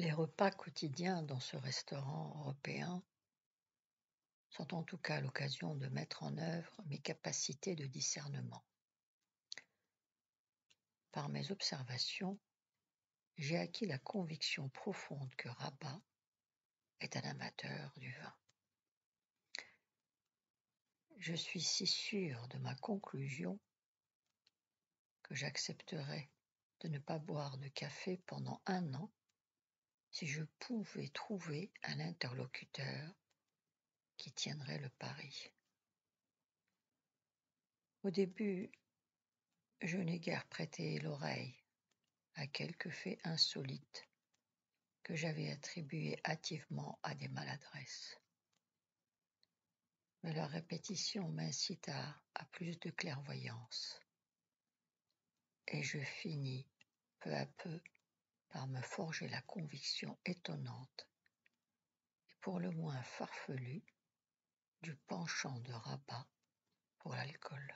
Les repas quotidiens dans ce restaurant européen sont en tout cas l'occasion de mettre en œuvre mes capacités de discernement. Par mes observations, j'ai acquis la conviction profonde que Rabat est un amateur du vin. Je suis si sûr de ma conclusion que j'accepterais de ne pas boire de café pendant 1 an si je pouvais trouver un interlocuteur qui tiendrait le pari. Au début, je n'ai guère prêté l'oreille à quelques faits insolites que j'avais attribués hâtivement à des maladresses. Mais leur répétition m'incita à plus de clairvoyance, et je finis peu à peu par me forger la conviction étonnante et pour le moins farfelue du penchant de Rabat pour l'alcool.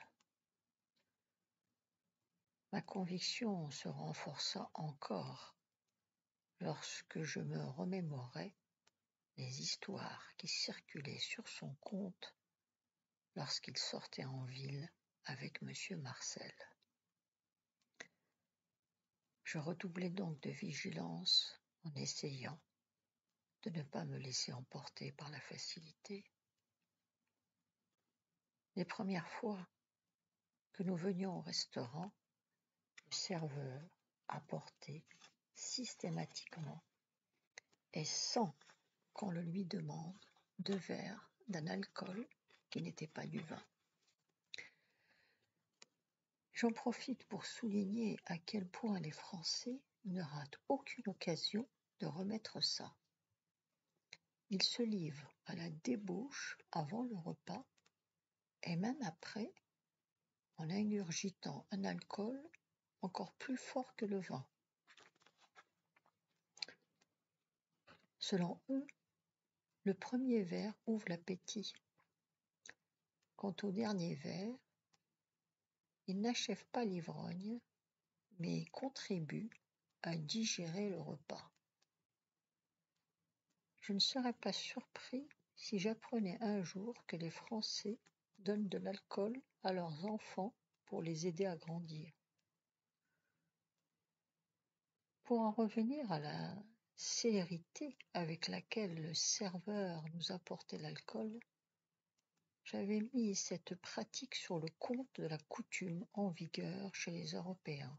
Ma conviction se renforça encore lorsque je me remémorai les histoires qui circulaient sur son compte lorsqu'il sortait en ville avec M. Marcel. Je redoublai donc de vigilance en essayant de ne pas me laisser emporter par la facilité. Les premières fois que nous venions au restaurant, le serveur apportait systématiquement et sans qu'on le lui demande 2 verres d'un alcool qui n'était pas du vin. J'en profite pour souligner à quel point les Français ne ratent aucune occasion de remettre ça. Ils se livrent à la débauche avant le repas et même après en ingurgitant un alcool encore plus fort que le vin. Selon eux, le premier verre ouvre l'appétit. Quant au dernier verre, il n'achève pas l'ivrogne, mais contribue à digérer le repas. Je ne serais pas surpris si j'apprenais un jour que les Français donnent de l'alcool à leurs enfants pour les aider à grandir. Pour en revenir à la célérité avec laquelle le serveur nous apportait l'alcool, j'avais mis cette pratique sur le compte de la coutume en vigueur chez les Européens.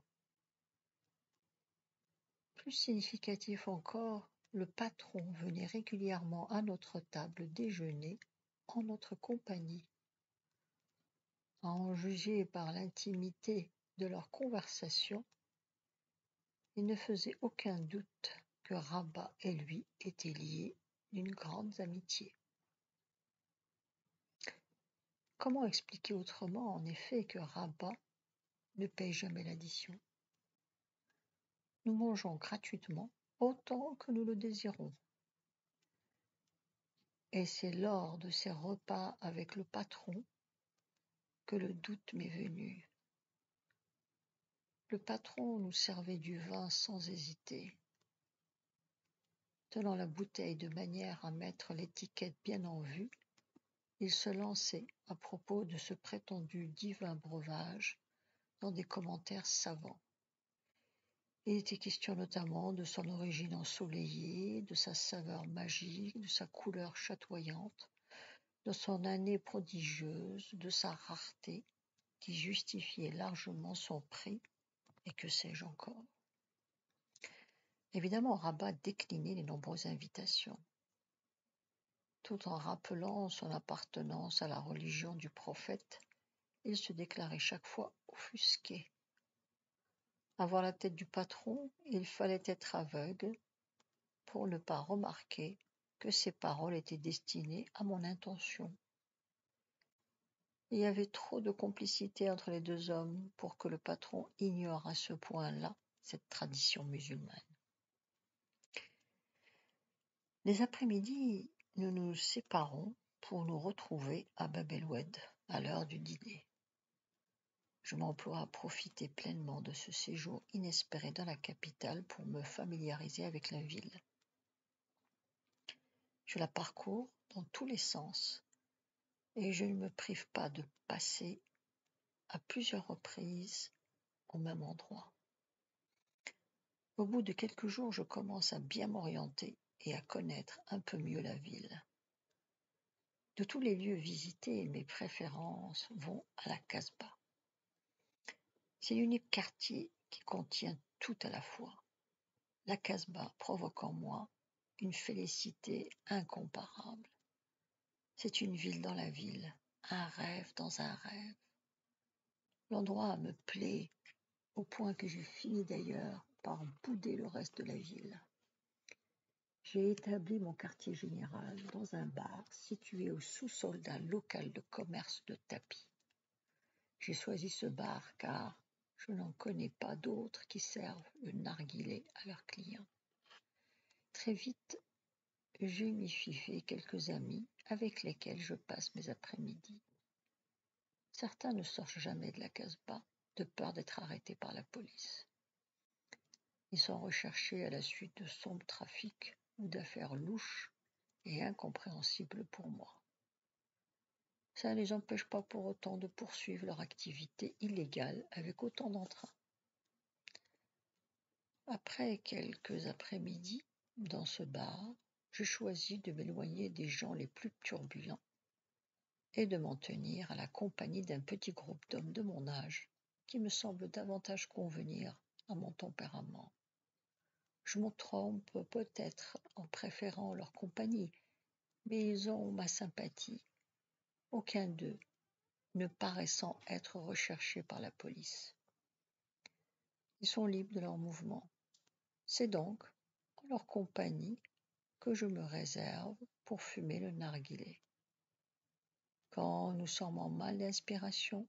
Plus significatif encore, le patron venait régulièrement à notre table déjeuner en notre compagnie. À en juger par l'intimité de leur conversation, il ne faisait aucun doute que Rabat et lui étaient liés d'une grande amitié. Comment expliquer autrement, en effet, que Rabat ne paye jamais l'addition? Nous mangeons gratuitement autant que nous le désirons. Et c'est lors de ces repas avec le patron que le doute m'est venu. Le patron nous servait du vin sans hésiter, tenant la bouteille de manière à mettre l'étiquette bien en vue. Il se lançait à propos de ce prétendu divin breuvage dans des commentaires savants. Il était question notamment de son origine ensoleillée, de sa saveur magique, de sa couleur chatoyante, de son année prodigieuse, de sa rareté qui justifiait largement son prix, et que sais-je encore. Évidemment, Rabat déclinait les nombreuses invitations, tout en rappelant son appartenance à la religion du prophète. Il se déclarait chaque fois offusqué. Avoir la tête du patron, il fallait être aveugle pour ne pas remarquer que ses paroles étaient destinées à mon intention. Il y avait trop de complicité entre les deux hommes pour que le patron ignore à ce point-là cette tradition musulmane. Les après-midi, nous nous séparons pour nous retrouver à Bab el-Oued à l'heure du dîner. Je m'emploie à profiter pleinement de ce séjour inespéré dans la capitale pour me familiariser avec la ville. Je la parcours dans tous les sens et je ne me prive pas de passer à plusieurs reprises au même endroit. Au bout de quelques jours, je commence à bien m'orienter et à connaître un peu mieux la ville. De tous les lieux visités, mes préférences vont à la Casbah. C'est l'unique quartier qui contient tout à la fois. La Casbah provoque en moi une félicité incomparable. C'est une ville dans la ville, un rêve dans un rêve. L'endroit me plaît au point que j'ai fini d'ailleurs par bouder le reste de la ville. J'ai établi mon quartier général dans un bar situé au sous-sol d'un local de commerce de tapis. J'ai choisi ce bar car je n'en connais pas d'autres qui servent le narguilé à leurs clients. Très vite, je m'y suis fait quelques amis avec lesquels je passe mes après-midi. Certains ne sortent jamais de la Casbah de peur d'être arrêtés par la police. Ils sont recherchés à la suite de sombres trafics ou d'affaires louches et incompréhensibles pour moi. Ça ne les empêche pas pour autant de poursuivre leur activité illégale avec autant d'entrain. Après quelques après-midi dans ce bar, je choisis de m'éloigner des gens les plus turbulents et de m'en tenir à la compagnie d'un petit groupe d'hommes de mon âge qui me semble davantage convenir à mon tempérament. Je me trompe peut-être en préférant leur compagnie, mais ils ont ma sympathie, aucun d'eux ne paraissant être recherché par la police. Ils sont libres de leurs mouvements. C'est donc en leur compagnie que je me réserve pour fumer le narguilé. Quand nous sommes en mal d'inspiration,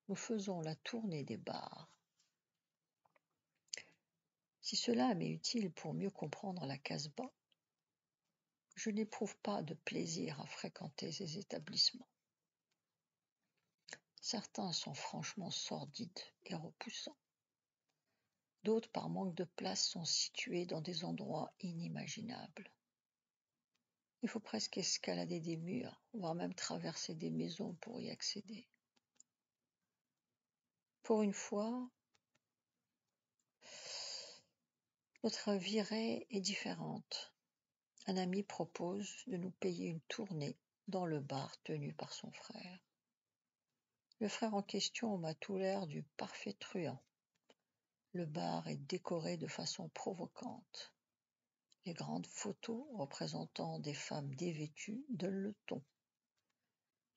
nous faisons la tournée des bars. Si cela m'est utile pour mieux comprendre la Casbah, je n'éprouve pas de plaisir à fréquenter ces établissements. Certains sont franchement sordides et repoussants. D'autres, par manque de place, sont situés dans des endroits inimaginables. Il faut presque escalader des murs, voire même traverser des maisons pour y accéder. Pour une fois, notre virée est différente. Un ami propose de nous payer une tournée dans le bar tenu par son frère. Le frère en question m'a tout l'air du parfait truand. Le bar est décoré de façon provocante. Les grandes photos représentant des femmes dévêtues donnent le ton.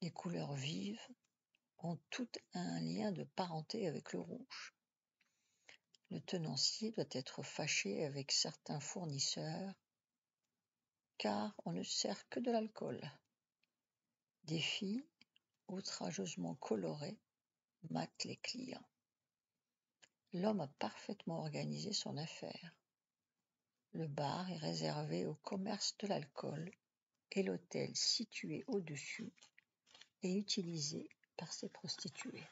Les couleurs vives ont toutes un lien de parenté avec le rouge. Le tenancier doit être fâché avec certains fournisseurs, car on ne sert que de l'alcool. Des filles, outrageusement colorées, matent les clients. L'homme a parfaitement organisé son affaire. Le bar est réservé au commerce de l'alcool et l'hôtel situé au-dessus est utilisé par ses prostituées.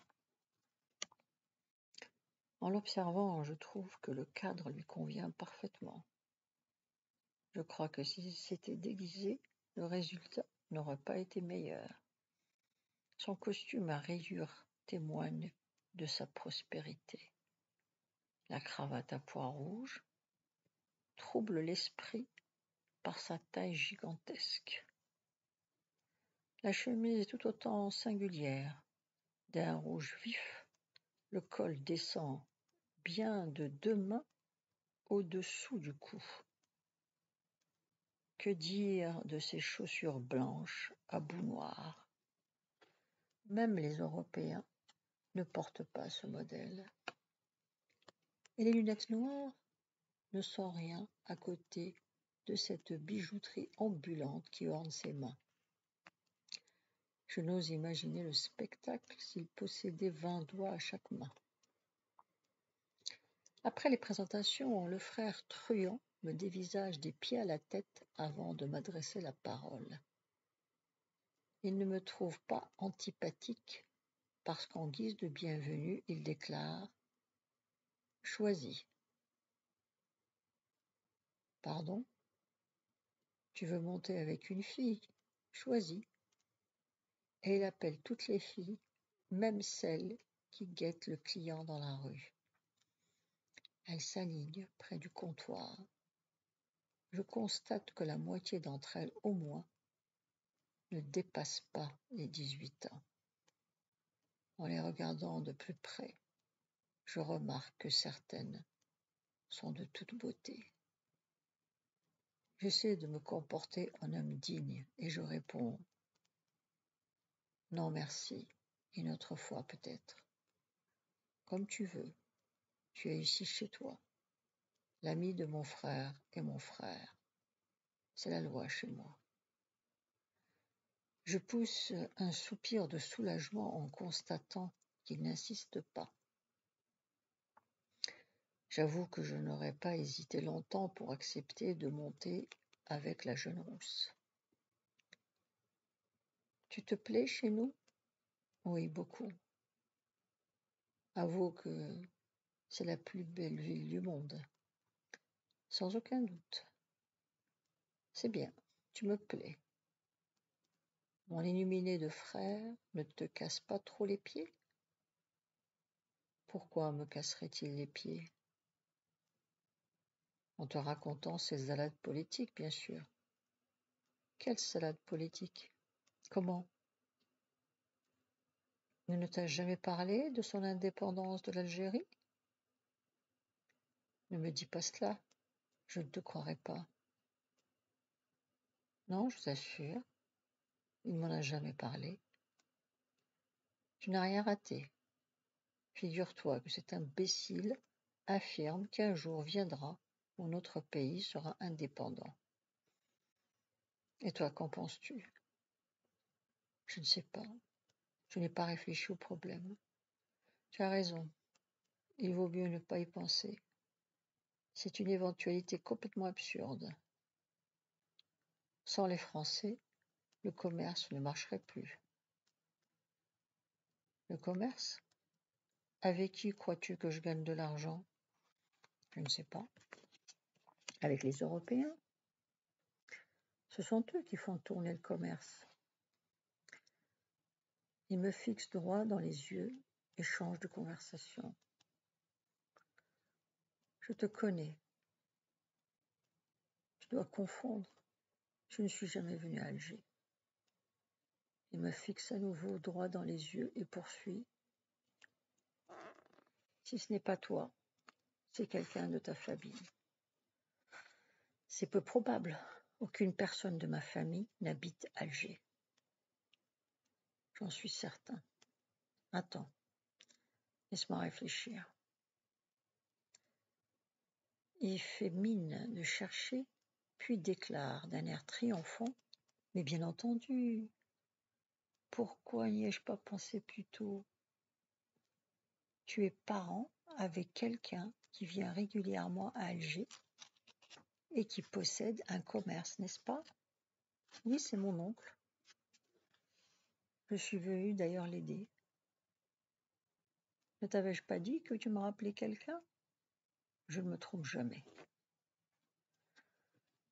En l'observant, je trouve que le cadre lui convient parfaitement. Je crois que s'il s'était déguisé, le résultat n'aurait pas été meilleur. Son costume à rayures témoigne de sa prospérité. La cravate à pois rouges trouble l'esprit par sa taille gigantesque. La chemise est tout autant singulière, d'un rouge vif, le col descend bien de 2 mains au-dessous du cou. Que dire de ces chaussures blanches à bout noir? Même les Européens ne portent pas ce modèle. Et les lunettes noires ne sont rien à côté de cette bijouterie ambulante qui orne ses mains. Je n'ose imaginer le spectacle s'il possédait 20 doigts à chaque main. Après les présentations, le frère truand me dévisage des pieds à la tête avant de m'adresser la parole. Il ne me trouve pas antipathique parce qu'en guise de bienvenue, il déclare « Choisis ». Pardon ? Tu veux monter avec une fille? Choisis. Et il appelle toutes les filles, même celles qui guettent le client dans la rue. Elles s'alignent près du comptoir. Je constate que la moitié d'entre elles, au moins, ne dépassent pas les 18 ans. En les regardant de plus près, je remarque que certaines sont de toute beauté. J'essaie de me comporter en homme digne et je réponds « Non merci, une autre fois peut-être. Comme tu veux, tu es ici chez toi. L'ami de mon frère est mon frère. C'est la loi chez moi. » Je pousse un soupir de soulagement en constatant qu'il n'insiste pas. J'avoue que je n'aurais pas hésité longtemps pour accepter de monter avec la jeune rousse. Tu te plais chez nous? Oui, beaucoup. Avoue que c'est la plus belle ville du monde. Sans aucun doute. C'est bien, tu me plais. Mon illuminé de frère ne te casse pas trop les pieds? Pourquoi me casserait-il les pieds? En te racontant ses salades politiques, bien sûr. Quelle salade politique? Comment? Il ne t'a jamais parlé de son indépendance de l'Algérie? Ne me dis pas cela, je ne te croirai pas. Non, je t'assure, il ne m'en a jamais parlé. Tu n'as rien raté. Figure-toi que cet imbécile affirme qu'un jour viendra où notre pays sera indépendant. Et toi, qu'en penses-tu? Je ne sais pas. Je n'ai pas réfléchi au problème. Tu as raison. Il vaut mieux ne pas y penser. C'est une éventualité complètement absurde. Sans les Français, le commerce ne marcherait plus. Le commerce? Avec qui crois-tu que je gagne de l'argent? Je ne sais pas. Avec les Européens? Ce sont eux qui font tourner le commerce. Il me fixe droit dans les yeux et change de conversation. Je te connais. Tu dois confondre. Je ne suis jamais venu à Alger. Il me fixe à nouveau droit dans les yeux et poursuit. Si ce n'est pas toi, c'est quelqu'un de ta famille. C'est peu probable. Aucune personne de ma famille n'habite Alger. J'en suis certain. Attends, laisse-moi réfléchir. Il fait mine de chercher, puis déclare d'un air triomphant. Mais bien entendu, pourquoi n'y ai-je pas pensé plus tôt? Tu es parent avec quelqu'un qui vient régulièrement à Alger et qui possède un commerce, n'est-ce pas? Oui, c'est mon oncle. Je suis venu d'ailleurs l'aider. Ne t'avais-je pas dit que tu me rappelais quelqu'un? Je ne me trompe jamais.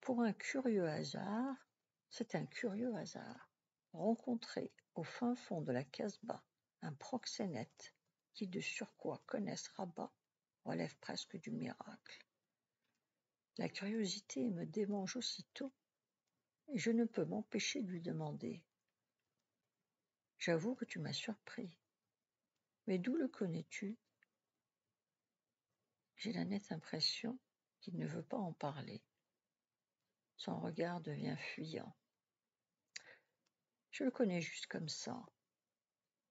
Pour un curieux hasard, c'est un curieux hasard. Rencontrer au fin fond de la Casbah un proxénète qui de surcroît connaisse Rabat relève presque du miracle. La curiosité me démange aussitôt et je ne peux m'empêcher de lui demander. J'avoue que tu m'as surpris. Mais d'où le connais-tu? J'ai la nette impression qu'il ne veut pas en parler. Son regard devient fuyant. Je le connais juste comme ça.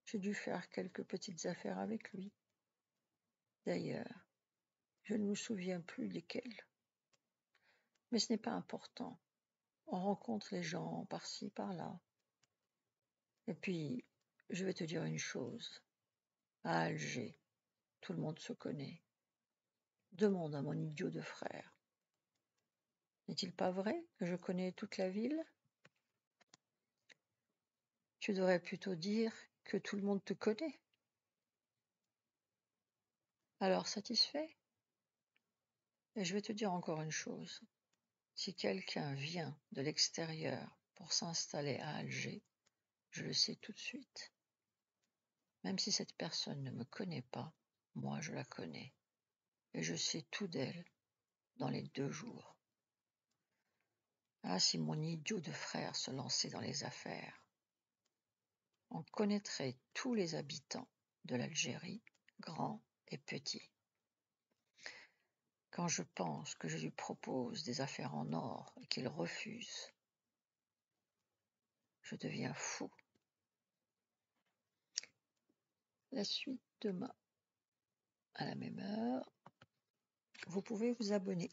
J'ai dû faire quelques petites affaires avec lui. D'ailleurs, je ne me souviens plus lesquelles. Mais ce n'est pas important. On rencontre les gens par-ci, par-là. Et puis, je vais te dire une chose. À Alger, tout le monde se connaît. Demande à mon idiot de frère. N'est-il pas vrai que je connais toute la ville? Tu devrais plutôt dire que tout le monde te connaît. Alors satisfait? Et je vais te dire encore une chose. Si quelqu'un vient de l'extérieur pour s'installer à Alger, je le sais tout de suite. Même si cette personne ne me connaît pas, moi je la connais, et je sais tout d'elle dans les 2 jours. Ah, si mon idiot de frère se lançait dans les affaires! On connaîtrait tous les habitants de l'Algérie, grands et petits. Quand je pense que je lui propose des affaires en or et qu'il refuse, je deviens fou. La suite demain, à la même heure. Vous pouvez vous abonner.